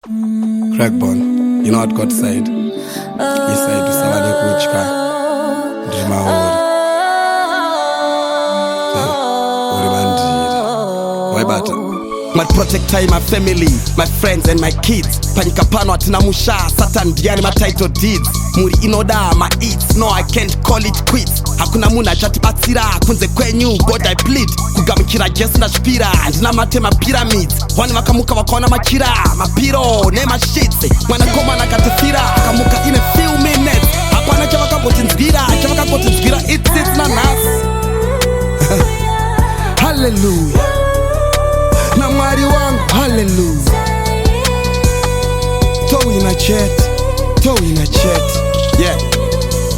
Craigbone, you know what God said? He said to Savane Kuchka, Dreama Why bata? My protector, my family, my friends and my kids. Panika pano atina musha, Satan diani my title deeds. Muri inoda, my eats, no I can't call it quits. Hakuna muna jati patira, kunze kwenyu, God I plead. Kugamikira jesu na shpira, ndina mate ma pyramids. Wani wakamuka wakona machira, mapiro, ne ma shit. Wana koma na katefira, kamuka in a few minutes. Hapana chavaka botinzgira, it's na nas. Hallelujah. Na mwari wangu, hallelujah. Toe in a chat, yeah.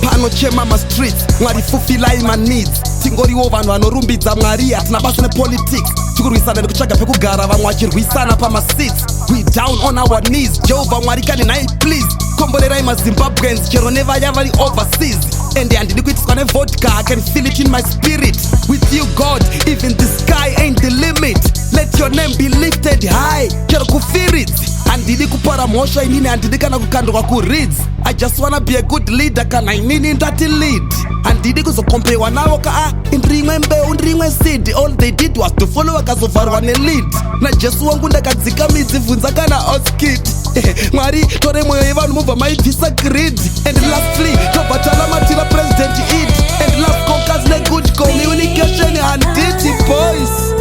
Pano chema ma streets, mwari fulfill my needs. Tingori wo vanhu vanorumbidza mwari, atina basa nepolitics. Tikurwisana nekutsvaga pekugara, vamwe vachirwisana pama seats. We down on our knees, Jehovah mwari kani nai please. Kombolerai maZimbabweans, chero nevaya vari overseas. And handidi kuitiswa nevodka, I can feel it in my spirit. With you God, even the sky ain't the limit. Let your name be lifted high, chero kufeel it. Handidi kupara mosha inini, handidi kana kukandwa kureads. I just wanna be a good leader, kana inini ndati lead. Handidi kuzokompewa nawo ka indrimwe mbeu ndrimwe seed. All they did was to follow wakazovarwa lead. Na Jesu wangu ndakadzika midzi vunza kana oskid. Mwari tore moyo yevanhu mubva maibvisa greed. And lastly tobatala matira president eat. And love conquers the good communication. Handidi boys,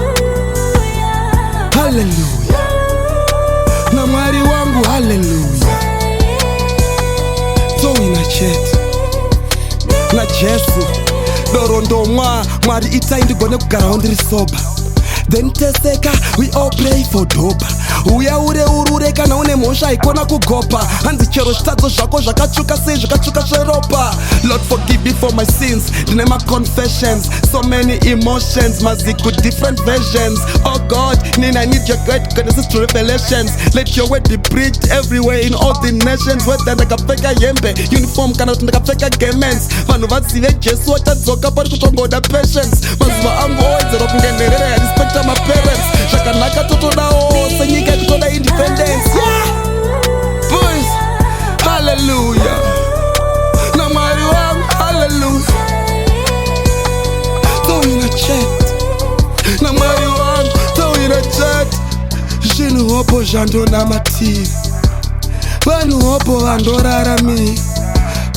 hallelujah. Na mwari wangu, hallelujah. Toe in a chat, na Jesu dorondomwa mwari itai ndigone kugara ndiri sober. Then teseka, we all pray for doba. Uya urure kana une mosha ikona kugopa. Hanzi chero shtadzo zvako zvakachuka sei zvakachuka zveropa. Lord forgive me for my sins, ndine my confessions. So many emotions, maziku different versions. Oh God, Nina I need your great goodness to revelations. Let your word be preached everywhere in all the nations. Whether ndakapfeka yembe, uniform kana kuti ndakapfeka garments. Vanhu vazive Jesu watadzoka pari kutongoda patience. Mazuva angu owedzera kungenerera ya respect my parents. Zvakanaka totodawo senyika toda independence, yeah. Boys, hallelujah. Na mwari wangu, hallelujah. Toe in a chat, na mwari wangu, toe in a chat. Zvinhu hopo zvandonamatira, vanhu hopo vandoraramira.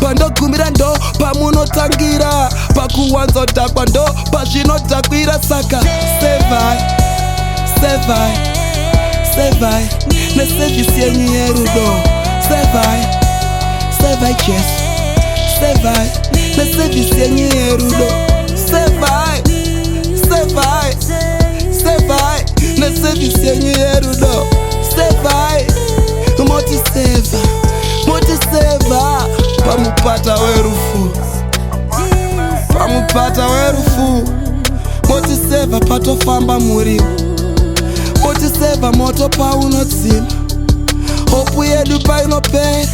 Pandogumira ndo pamunotangira, pakuwanzodhakwa ndo pazvinodhakwira. Saka sevai nesevhisi yenyu yerudo. Sevai Jesu, sevai nesevhisi yenyu yerudo. Sevai nesevhisi yenyu yerudo. Sevai motiseva pamupata werufu, motiseva patofamba muriwo, motiseva moto paunodzima, hopu yedu painopera.